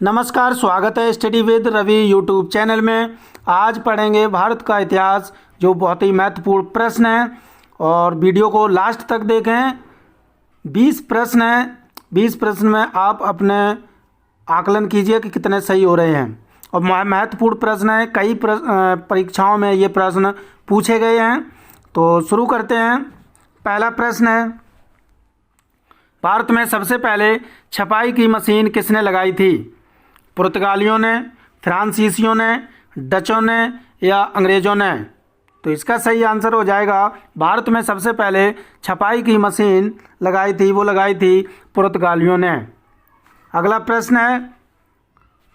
नमस्कार, स्वागत है study with Ravi YouTube channel में। आज पढ़ेंगे भारत का इतिहास, जो बहुत ही महत्वपूर्ण प्रश्न है और वीडियो को लास्ट तक देखें। 20 प्रश्न हैं। 20 प्रश्न में आप अपने आकलन कीजिए कि कितने सही हो रहे हैं और महत्वपूर्ण प्रश्न है। कई परीक्षाओं में ये प्रश्न पूछे गए हैं। तो शुरू करते हैं। पहला प्रश्न है, भारत में सबसे पहले छपाई की मशीन किसने लगाई थी? पुर्तगालियों ने, फ्रांसीसियों ने, डचों ने या अंग्रेज़ों ने? तो इसका सही आंसर हो जाएगा, भारत में सबसे पहले छपाई की मशीन लगाई थी पुर्तगालियों ने। अगला प्रश्न है,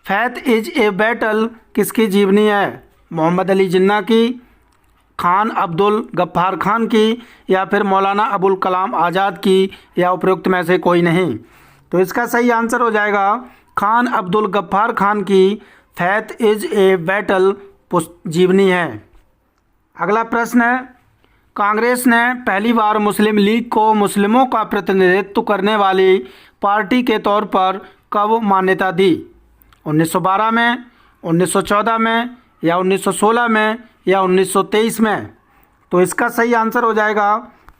फैथ इज ए बैटल किसकी जीवनी है? मोहम्मद अली जिन्ना की, खान अब्दुल गफ्फार खान की या फिर मौलाना अबुल कलाम आज़ाद की या उपरोक्त में से कोई नहीं? तो इसका सही आंसर हो जाएगा, खान अब्दुल गफ्फार खान की फैथ इज ए बैटल जीवनी है। अगला प्रश्न है, कांग्रेस ने पहली बार मुस्लिम लीग को मुस्लिमों का प्रतिनिधित्व करने वाली पार्टी के तौर पर कब मान्यता दी? 1912 में, 1914 में या 1916 में या 1923 में? तो इसका सही आंसर हो जाएगा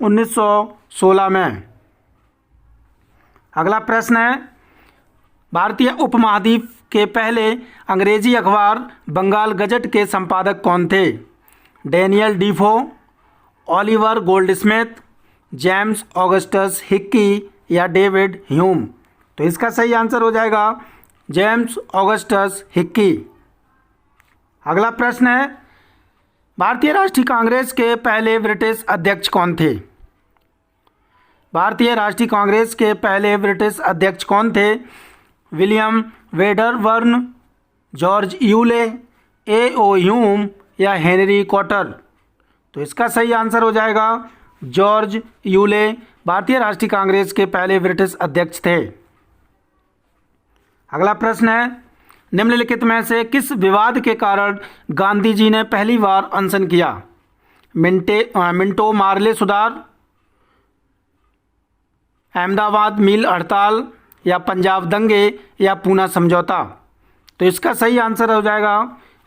1916 में। अगला प्रश्न है, भारतीय उपमहाद्वीप के पहले अंग्रेजी अखबार बंगाल गजट के संपादक कौन थे? Daniel Defoe, Oliver Goldsmith, James Augustus Hickey या डेविड ह्यूम? तो इसका सही आंसर हो जाएगा जेम्स ऑगस्टस हिक्की। अगला प्रश्न है, भारतीय राष्ट्रीय कांग्रेस के पहले ब्रिटिश अध्यक्ष कौन थे? भारतीय राष्ट्रीय कांग्रेस के पहले ब्रिटिश अध्यक्ष कौन थे? William Wedderburn, George Yule, A.O.. Hume या हेनरी कॉटर? तो इसका सही आंसर हो जाएगा जॉर्ज यूले, भारतीय राष्ट्रीय कांग्रेस के पहले ब्रिटिश अध्यक्ष थे। अगला प्रश्न है, निम्नलिखित में से किस विवाद के कारण गांधी जी ने पहली बार अनशन किया? मिंटो मार्ले सुधार, अहमदाबाद मिल हड़ताल या पंजाब दंगे या पूना समझौता? तो इसका सही आंसर हो जाएगा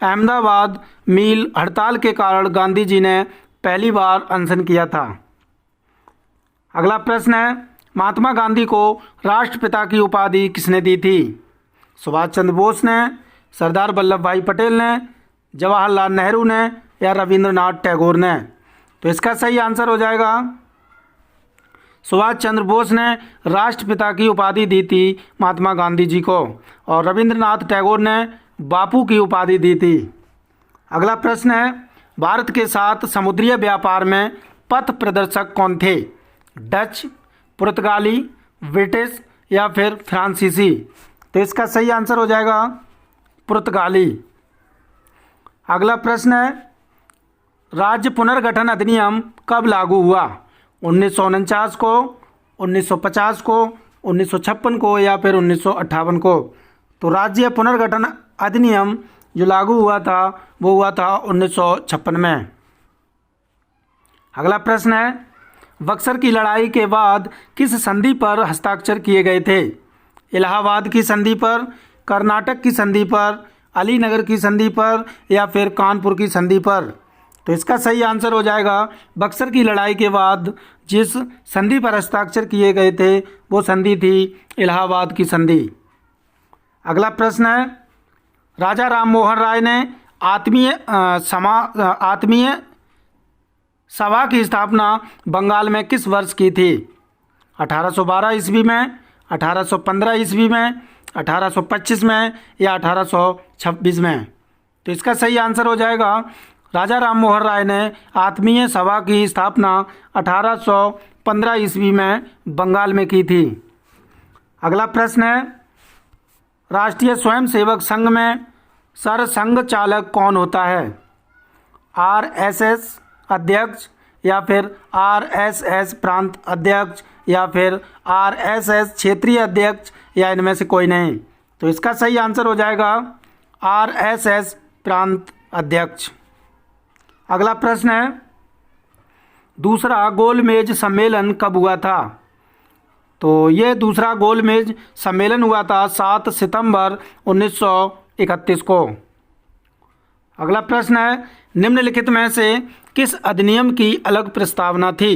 अहमदाबाद मिल हड़ताल के कारण गांधी जी ने पहली बार अनशन किया था। अगला प्रश्न है, महात्मा गांधी को राष्ट्रपिता की उपाधि किसने दी थी? सुभाष चंद्र बोस ने, सरदार वल्लभ भाई पटेल ने, जवाहरलाल नेहरू ने या रविंद्रनाथ टैगोर ने? तो इसका सही आंसर हो जाएगा सुभाष चंद्र बोस ने राष्ट्रपिता की उपाधि दी थी महात्मा गांधी जी को और रविंद्रनाथ टैगोर ने बापू की उपाधि दी थी। अगला प्रश्न है, भारत के साथ समुद्री व्यापार में पथ प्रदर्शक कौन थे? डच, पुर्तगाली, ब्रिटिश या फिर फ्रांसीसी? तो इसका सही आंसर हो जाएगा पुर्तगाली। अगला प्रश्न है, राज्य पुनर्गठन अधिनियम कब लागू हुआ? 1949 को, 1950 को, 1956 को या फिर 1958 को? तो राज्य पुनर्गठन अधिनियम जो लागू हुआ था वो हुआ था 1956 में। अगला प्रश्न है, बक्सर की लड़ाई के बाद किस संधि पर हस्ताक्षर किए गए थे? इलाहाबाद की संधि पर, कर्नाटक की संधि पर, अलीनगर की संधि पर या फिर कानपुर की संधि पर? तो इसका सही आंसर हो जाएगा बक्सर की लड़ाई के बाद जिस संधि पर हस्ताक्षर किए गए थे वो संधि थी इलाहाबाद की संधि। अगला प्रश्न है, राजा राम मोहन राय ने आत्मीय सभा की स्थापना बंगाल में किस वर्ष की थी? 1812 ईस्वी में, 1815 ईस्वी में, 1825 में या 1826 में? तो इसका सही आंसर हो जाएगा, राजा राम मोहन राय ने आत्मीय सभा की स्थापना 1815 ईस्वी में बंगाल में की थी। अगला प्रश्न है, राष्ट्रीय स्वयंसेवक संघ में सरसंघ चालक कौन होता है? आरएसएस अध्यक्ष या फिर आरएसएस प्रांत अध्यक्ष या फिर आरएसएस क्षेत्रीय अध्यक्ष या इनमें से कोई नहीं? तो इसका सही आंसर हो जाएगा आरएसएस प्रांत अध्यक्ष। अगला प्रश्न है, दूसरा गोलमेज सम्मेलन कब हुआ था? तो ये दूसरा गोलमेज सम्मेलन हुआ था 7 सितंबर 1931 को। अगला प्रश्न है, निम्नलिखित में से किस अधिनियम की अलग प्रस्तावना थी?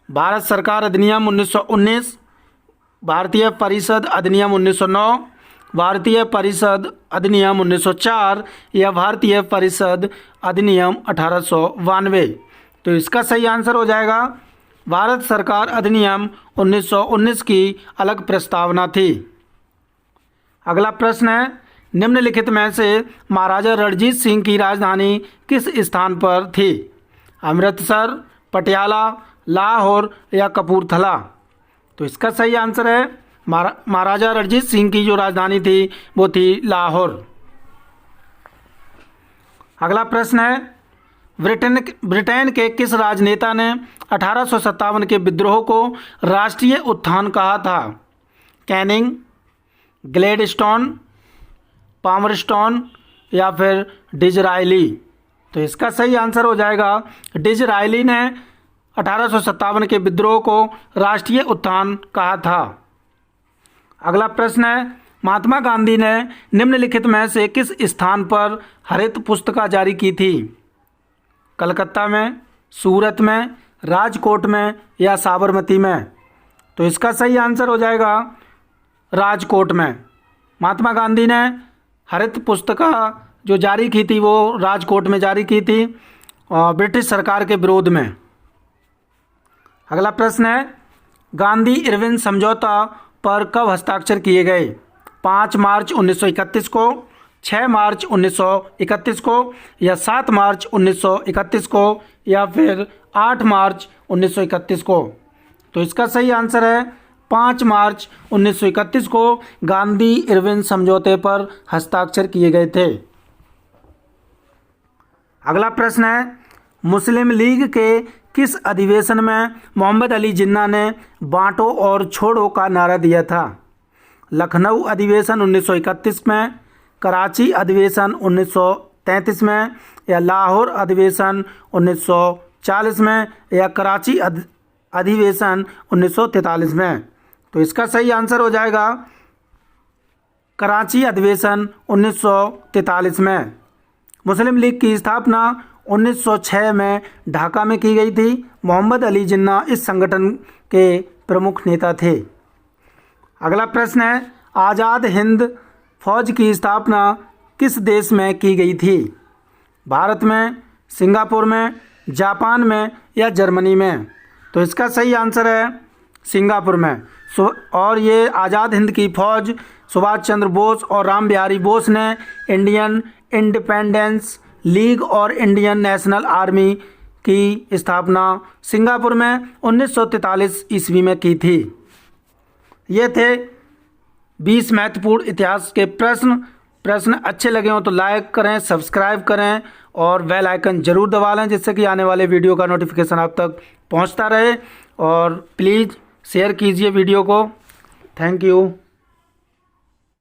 भारत सरकार अधिनियम 1919, भारतीय परिषद अधिनियम 1909, भारतीय परिषद अधिनियम 1904 या भारतीय परिषद अधिनियम 1892। तो इसका सही आंसर हो जाएगा भारत सरकार अधिनियम 1919 की अलग प्रस्तावना थी। अगला प्रश्न है, निम्नलिखित में से महाराजा रणजीत सिंह की राजधानी किस स्थान पर थी? अमृतसर, पटियाला, लाहौर या कपूरथला? तो इसका सही आंसर है महाराजा रणजीत सिंह की जो राजधानी थी वो थी लाहौर। अगला प्रश्न है, ब्रिटेन के किस राजनेता ने 1857 के विद्रोह को राष्ट्रीय उत्थान कहा था? कैनिंग, ग्लैडस्टोन, पामरस्टोन या फिर डिज़रायली? तो इसका सही आंसर हो जाएगा डिज़रायली ने 1857 के विद्रोह को राष्ट्रीय उत्थान कहा था। अगला प्रश्न है, महात्मा गांधी ने निम्नलिखित में से किस स्थान पर हरित पुस्तिका जारी की थी? कलकत्ता में, सूरत में, राजकोट में या साबरमती में? तो इसका सही आंसर हो जाएगा राजकोट में। महात्मा गांधी ने हरित पुस्तिका जो जारी की थी वो राजकोट में जारी की थी ब्रिटिश सरकार के विरोध में। अगला प्रश्न है, गांधी इरविन समझौता पर कब हस्ताक्षर किए गए? 5 मार्च 1931 को, 6 मार्च 1931 को या 7 मार्च 1931 को या फिर 8 मार्च 1931 को? तो इसका सही आंसर है 5 मार्च 1931 को गांधी इरविन समझौते पर हस्ताक्षर किए गए थे। अगला प्रश्न है, मुस्लिम लीग के किस अधिवेशन में मोहम्मद अली जिन्ना ने बांटो और छोड़ो का नारा दिया था? लखनऊ अधिवेशन 1931 में, कराची अधिवेशन 1933 में या लाहौर अधिवेशन 1940 में या कराची अधिवेशन 1943 में? तो इसका सही आंसर हो जाएगा कराची अधिवेशन 1943 में। मुस्लिम लीग की स्थापना 1906 में ढाका में की गई थी। मोहम्मद अली जिन्ना इस संगठन के प्रमुख नेता थे। अगला प्रश्न है, आज़ाद हिंद फौज की स्थापना किस देश में की गई थी? भारत में, सिंगापुर में, जापान में या जर्मनी में? तो इसका सही आंसर है सिंगापुर में। और ये आज़ाद हिंद की फौज सुभाष चंद्र बोस और राम बिहारी बोस ने इंडियन इंडिपेंडेंस लीग और इंडियन नेशनल आर्मी की स्थापना सिंगापुर में 1943 ईस्वी में की थी। ये थे 20 महत्वपूर्ण इतिहास के प्रश्न अच्छे लगे हों तो लाइक करें, सब्सक्राइब करें और बेल आइकन ज़रूर दबा लें जिससे कि आने वाले वीडियो का नोटिफिकेशन आप तक पहुंचता रहे। और प्लीज़ शेयर कीजिए वीडियो को। Thank you.